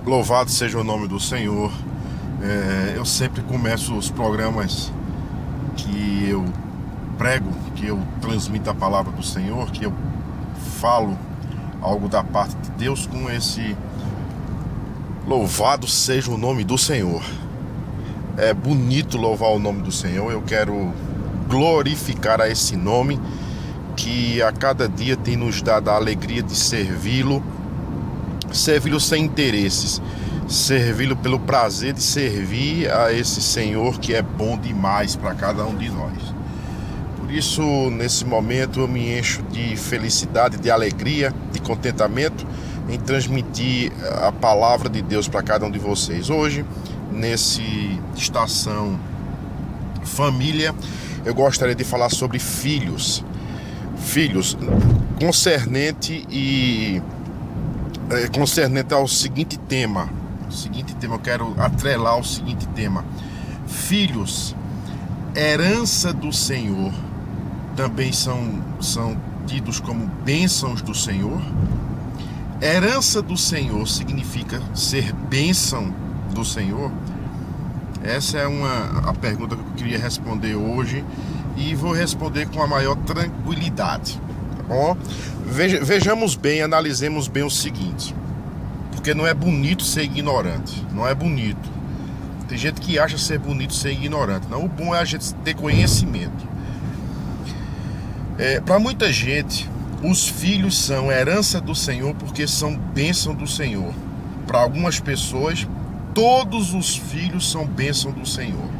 Louvado seja o nome do Senhor. Eu sempre começo os programas que eu prego, que eu transmito a palavra do Senhor, que eu falo algo da parte de Deus com esse louvado seja o nome do Senhor. É bonito louvar o nome do Senhor. Eu quero glorificar a esse nome que a cada dia tem nos dado a alegria de servi-lo sem interesses, servi-lo pelo prazer de servir a esse Senhor que é bom demais para cada um de nós. Por isso, nesse momento, eu me encho de felicidade, de alegria, de contentamento em transmitir a palavra de Deus para cada um de vocês. Hoje, nesse Estação Família, eu gostaria de falar sobre filhos, concernente ao seguinte tema. Eu quero atrelar o seguinte tema: filhos, herança do Senhor, também são tidos como bênçãos do Senhor. Herança do Senhor significa ser bênção do Senhor? Essa é a pergunta que eu queria responder hoje, e vou responder com a maior tranquilidade, tá bom? Vejamos bem, analisemos bem o seguinte, porque não é bonito ser ignorante, não é bonito. Tem gente que acha ser bonito ser ignorante. Não, o bom é a gente ter conhecimento. Para muita gente, os filhos são herança do Senhor porque são bênção do Senhor. Para algumas pessoas, todos os filhos são bênção do Senhor.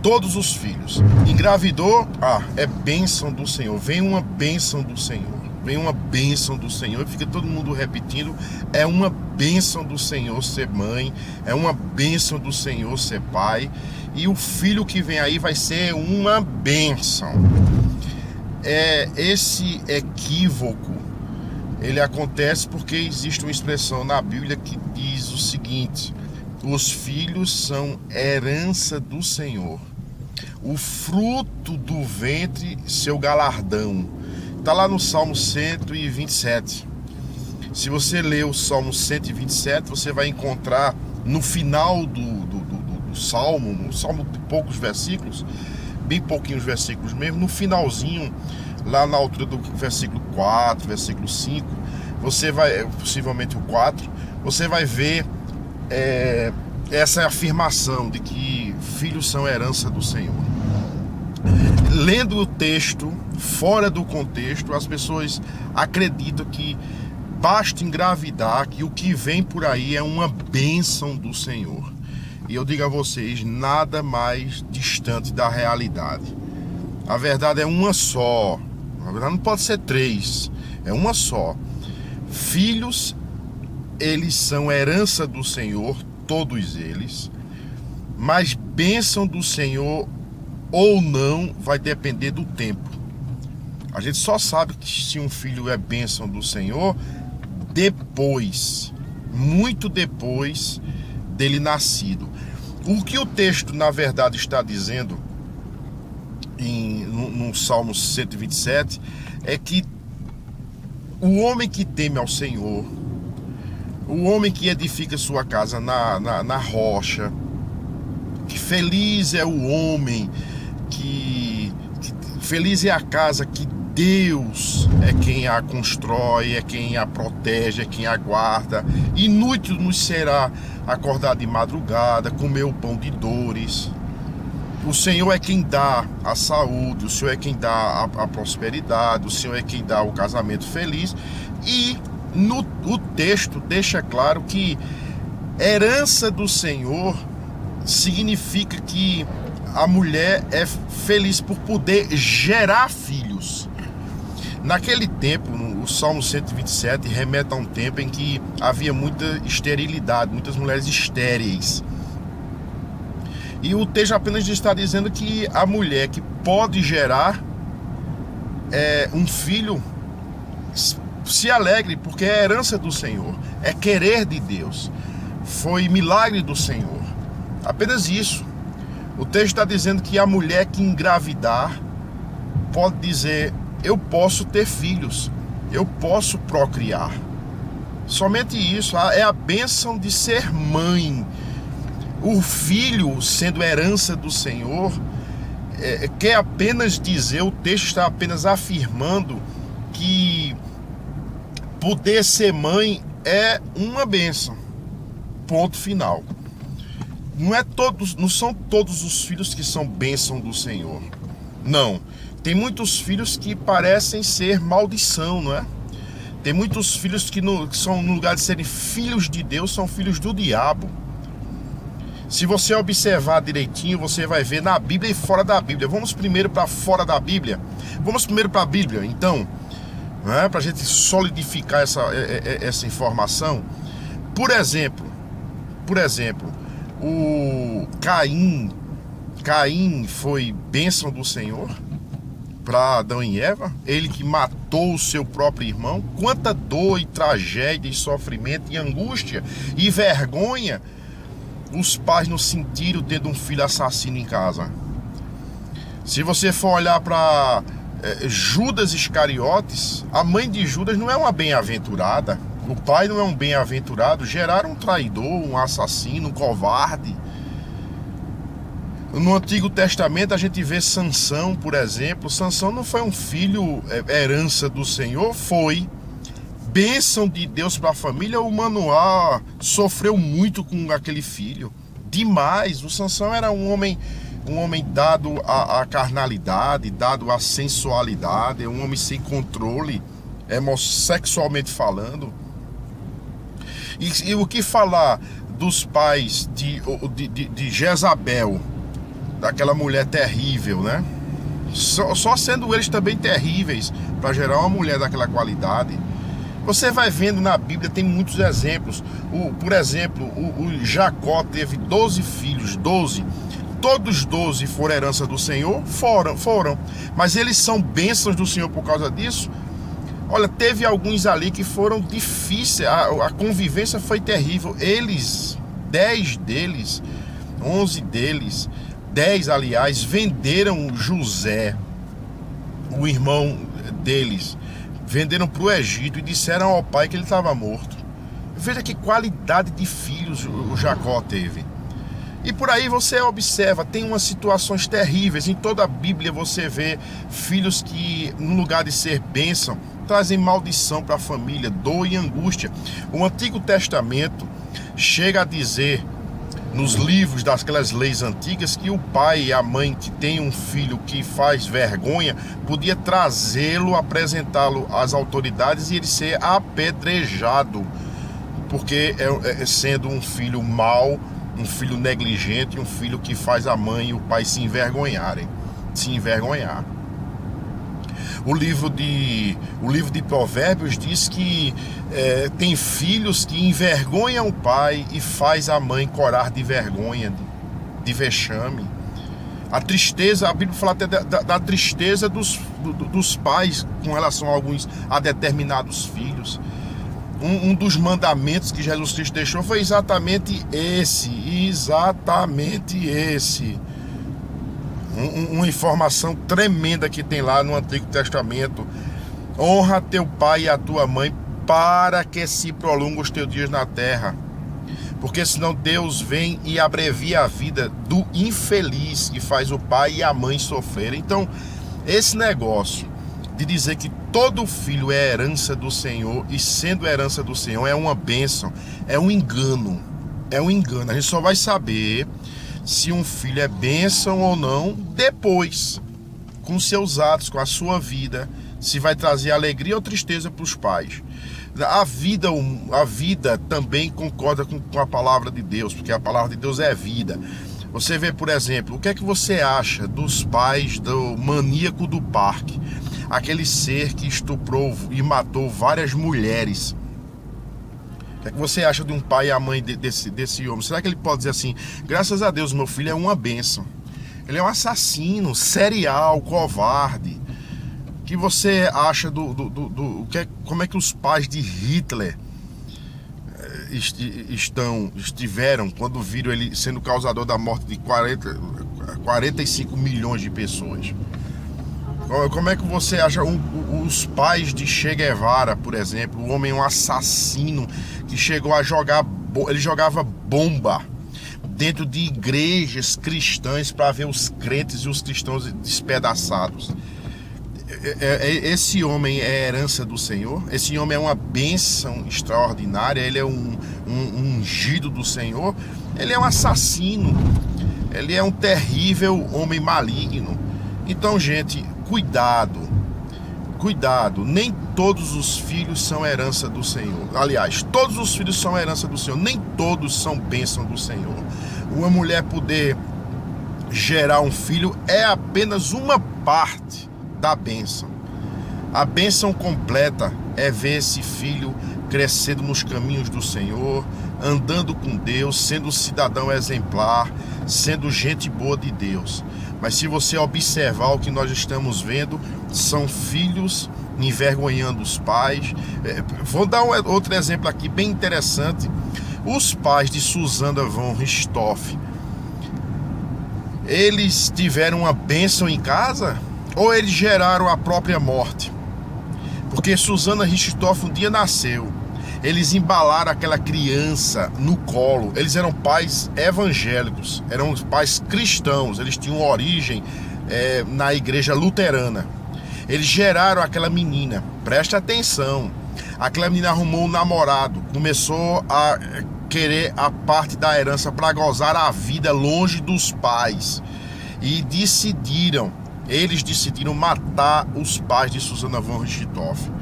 Todos os filhos. Engravidou, é bênção do Senhor. Vem uma bênção do Senhor. Vem uma bênção do Senhor. Fica todo mundo repetindo: é uma bênção do Senhor ser mãe, é uma bênção do Senhor ser pai, e o filho que vem aí vai ser uma bênção. Esse equívoco, ele acontece porque existe uma expressão na Bíblia que diz o seguinte: os filhos são herança do Senhor, o fruto do ventre seu galardão. Está lá no Salmo 127. Se você ler o Salmo 127, você vai encontrar no final do Salmo, um Salmo de poucos versículos, bem pouquinhos versículos mesmo, no finalzinho, lá na altura do versículo 4, versículo 5, você vai, possivelmente o 4, você vai ver essa afirmação de que filhos são herança do Senhor. Lendo o texto fora do contexto, as pessoas acreditam que basta engravidar, que o que vem por aí é uma bênção do Senhor. E eu digo a vocês, nada mais distante da realidade. A verdade é uma só. Na verdade não pode ser três, é uma só. Filhos, eles são herança do Senhor, todos eles, mas bênção do Senhor ou não vai depender do tempo. A gente só sabe que se um filho é bênção do Senhor depois, muito depois dele nascido. O que o texto na verdade está dizendo no Salmo 127 é que o homem que teme ao Senhor, o homem que edifica sua casa na rocha, que feliz é o homem, que feliz é a casa que Deus é quem a constrói, é quem a protege, é quem a guarda. Inútil nos será acordar de madrugada, comer o pão de dores. O Senhor é quem dá a saúde, o Senhor é quem dá a prosperidade, o Senhor é quem dá o casamento feliz. E o texto deixa claro que herança do Senhor significa que a mulher é feliz por poder gerar filhos. Naquele tempo, o Salmo 127 remete a um tempo em que havia muita esterilidade, muitas mulheres estéreis. E o texto apenas está dizendo que a mulher que pode gerar um filho se alegre, porque é herança do Senhor, é querer de Deus, foi milagre do Senhor. Apenas isso. O texto está dizendo que a mulher que engravidar pode dizer: eu posso ter filhos, eu posso procriar. Somente isso. É a bênção de ser mãe. O filho, sendo herança do Senhor, quer apenas dizer, o texto está apenas afirmando que poder ser mãe é uma bênção. Ponto final. Não são todos os filhos que são bênção do Senhor. Não. Tem muitos filhos que parecem ser maldição, não é? Tem muitos filhos que são, no lugar de serem filhos de Deus, são filhos do diabo. Se você observar direitinho, você vai ver na Bíblia e fora da Bíblia. Vamos primeiro para fora da Bíblia. Vamos primeiro para a Bíblia, então, né, para a gente solidificar essa informação. Por exemplo, o Caim foi bênção do Senhor para Adão e Eva, ele que matou o seu próprio irmão. Quanta dor e tragédia e sofrimento e angústia e vergonha os pais não sentiram tendo um filho assassino em casa. Se você for olhar para Judas Iscariotes, a mãe de Judas não é uma bem-aventurada, o pai não é um bem-aventurado, geraram um traidor, um assassino, um covarde. No Antigo Testamento a gente vê Sansão, por exemplo. Sansão não foi um filho herança do Senhor, foi bênção de Deus para a família. O Manoá sofreu muito com aquele filho, demais. O Sansão era um homem dado à carnalidade, dado à sensualidade, um homem sem controle, sexualmente falando. E o que falar dos pais de Jezabel, daquela mulher terrível, né? Só sendo eles também terríveis para gerar uma mulher daquela qualidade. Você vai vendo na Bíblia, tem muitos exemplos. Por exemplo, o Jacó teve 12 filhos, 12. Todos 12 foram herança do Senhor? Foram. Mas eles são bênçãos do Senhor por causa disso? Olha, teve alguns ali que foram difíceis, a convivência foi terrível. 10 deles, 11 deles, 10 aliás, venderam José, o irmão deles, venderam para o Egito e disseram ao pai que ele estava morto. Veja que qualidade de filhos o Jacó teve. E por aí você observa, tem umas situações terríveis. Em toda a Bíblia você vê filhos que, no lugar de ser bênção, trazem maldição para a família, dor e angústia. O Antigo Testamento chega a dizer, nos livros daquelas leis antigas, que o pai e a mãe que tem um filho que faz vergonha, podia trazê-lo, apresentá-lo às autoridades e ele ser apedrejado, porque sendo um filho mau, um filho negligente, um filho que faz a mãe e o pai se envergonhar. O livro de Provérbios diz que tem filhos que envergonham o pai e faz a mãe corar de vergonha, de vexame. A tristeza, a Bíblia fala até da tristeza dos pais com relação a determinados filhos. Um dos mandamentos que Jesus Cristo deixou foi exatamente esse. Uma informação tremenda que tem lá no Antigo Testamento. Honra teu pai e a tua mãe para que se prolongem os teus dias na terra. Porque senão Deus vem e abrevia a vida do infeliz que faz o pai e a mãe sofrer. Então, esse negócio de dizer que todo filho é herança do Senhor, e sendo herança do Senhor é uma bênção, é um engano. A gente só vai saber se um filho é bênção ou não depois, com seus atos, com a sua vida, se vai trazer alegria ou tristeza para os pais. A vida também concorda com a palavra de Deus, porque a palavra de Deus é vida. Você vê, por exemplo, o que é que você acha dos pais do maníaco do parque? Aquele ser que estuprou e matou várias mulheres. O que é que você acha de um pai e a mãe desse homem? Será que ele pode dizer assim: graças a Deus, meu filho é uma bênção? Ele é um assassino, serial, covarde. O que você acha como é que os pais de Hitler estiveram quando viram ele sendo causador da morte de 45 milhões de pessoas? Como é que você acha os pais de Che Guevara, por exemplo, um homem, um assassino que chegou a jogar, ele jogava bomba dentro de igrejas cristãs para ver os crentes e os cristãos despedaçados. Esse homem é herança do Senhor. Esse homem é uma bênção extraordinária. Ele é um ungido do Senhor. Ele é um assassino. Ele é um terrível homem maligno. Então, gente, cuidado. Nem todos os filhos são herança do Senhor. Aliás, todos os filhos são herança do Senhor. Nem todos são bênção do Senhor. Uma mulher poder gerar um filho é apenas uma parte da bênção. A bênção completa é ver esse filho crescendo nos caminhos do Senhor, andando com Deus, sendo cidadão exemplar, sendo gente boa de Deus. Mas se você observar o que nós estamos vendo, são filhos envergonhando os pais. Vou dar outro exemplo aqui bem interessante. Os pais de Susana von Richthofen, eles tiveram uma bênção em casa ou eles geraram a própria morte? Porque Susana Richthofen um dia nasceu, eles embalaram aquela criança no colo. Eles eram pais evangélicos, eram pais cristãos, eles tinham origem na igreja luterana. Eles geraram aquela menina, presta atenção, aquela menina arrumou um namorado, começou a querer a parte da herança para gozar a vida longe dos pais, e eles decidiram matar os pais de Susana von Richthofen.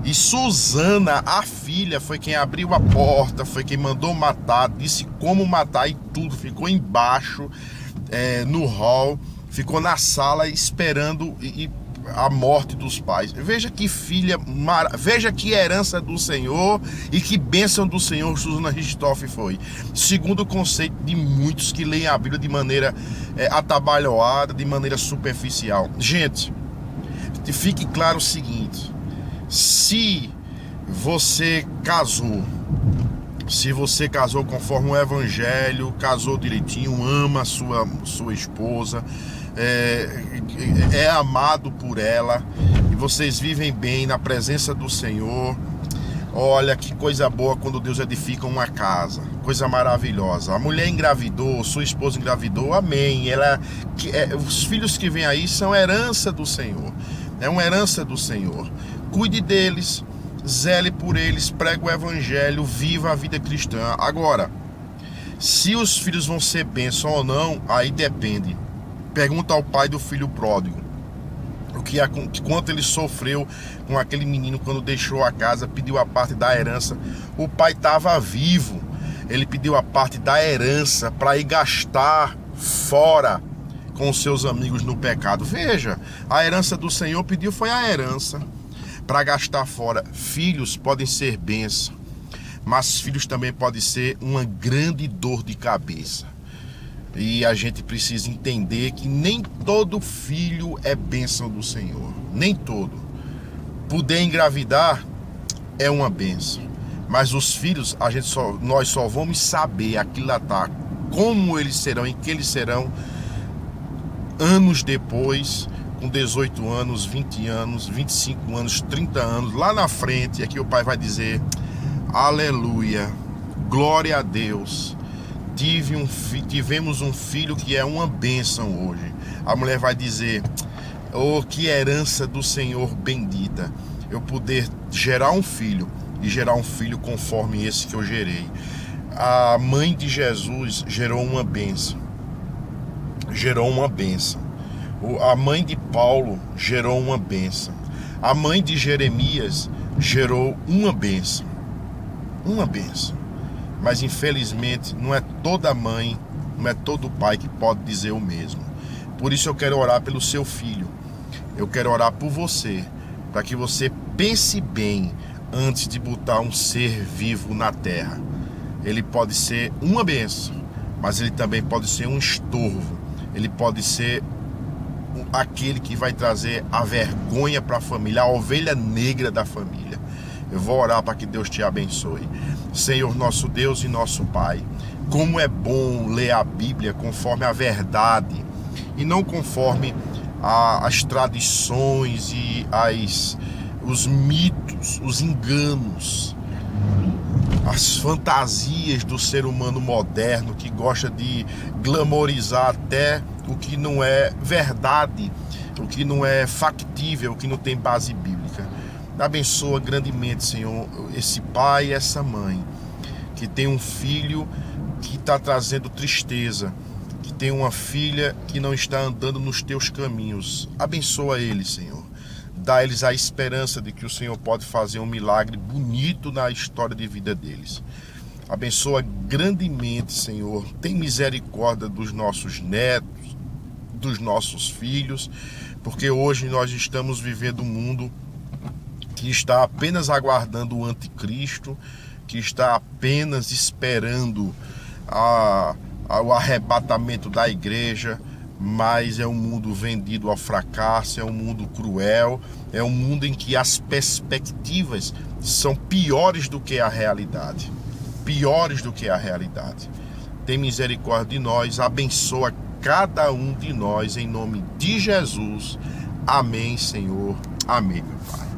E Susana, a filha, foi quem abriu a porta, foi quem mandou matar, disse como matar e tudo. Ficou embaixo, no hall, ficou na sala esperando a morte dos pais. Veja que filha, veja que herança do Senhor e que bênção do Senhor Susana Richthofen foi. Segundo o conceito de muitos que leem a Bíblia de maneira atabalhoada, de maneira superficial. Gente, fique claro o seguinte: se você casou conforme o Evangelho, casou direitinho, ama a sua esposa, é amado por ela, e vocês vivem bem na presença do Senhor, olha que coisa boa quando Deus edifica uma casa, coisa maravilhosa. A mulher engravidou, sua esposa engravidou, amém. Os filhos que vêm aí são herança do Senhor, é uma herança do Senhor. Cuide deles, zele por eles, pregue o Evangelho, viva a vida cristã. Agora, se os filhos vão ser bênção ou não, aí depende. Pergunta ao pai do filho pródigo quanto ele sofreu com aquele menino quando deixou a casa, pediu a parte da herança. O pai estava vivo, ele pediu a parte da herança para ir gastar fora com os seus amigos no pecado. Veja, a herança do Senhor pediu foi a herança para gastar fora. Filhos podem ser bênção, mas filhos também podem ser uma grande dor de cabeça. E a gente precisa entender que nem todo filho é bênção do Senhor. Nem todo. Poder engravidar é uma bênção, mas os filhos, nós só vamos saber aquilatar como eles serão, em que eles serão, anos depois, com 18 anos, 20 anos, 25 anos, 30 anos, lá na frente, é que o pai vai dizer: aleluia, glória a Deus, tivemos um filho que é uma bênção hoje. A mulher vai dizer: oh, que herança do Senhor bendita, eu poder gerar um filho, e gerar um filho conforme esse que eu gerei. A mãe de Jesus gerou uma bênção. A mãe de Paulo gerou uma bênção. A mãe de Jeremias gerou uma bênção. Mas infelizmente não é toda mãe, não é todo pai que pode dizer o mesmo. Por isso eu quero orar pelo seu filho. Eu quero orar por você, para que você pense bem antes de botar um ser vivo na terra. Ele pode ser uma bênção, mas ele também pode ser um estorvo. Ele pode ser aquele que vai trazer a vergonha para a família, a ovelha negra da família. Eu vou orar para que Deus te abençoe. Senhor, nosso Deus e nosso Pai, como é bom ler a Bíblia conforme a verdade e não conforme as tradições e os mitos, os enganos, as fantasias do ser humano moderno que gosta de glamorizar até o que não é verdade, o que não é factível, o que não tem base bíblica. Abençoa grandemente, Senhor, esse pai e essa mãe que tem um filho que está trazendo tristeza, que tem uma filha que não está andando nos teus caminhos. Abençoa eles, Senhor. Dá a eles a esperança de que o Senhor pode fazer um milagre bonito na história de vida deles. Abençoa grandemente, Senhor. Tem misericórdia dos nossos netos, dos nossos filhos, porque hoje nós estamos vivendo um mundo que está apenas aguardando o anticristo, que está apenas esperando o arrebatamento da igreja, mas é um mundo vendido ao fracasso, é um mundo cruel, é um mundo em que as perspectivas são piores do que a realidade. Piores do que a realidade. Tem misericórdia de nós, abençoa cada um de nós, em nome de Jesus. Amém, Senhor. Amém, meu Pai.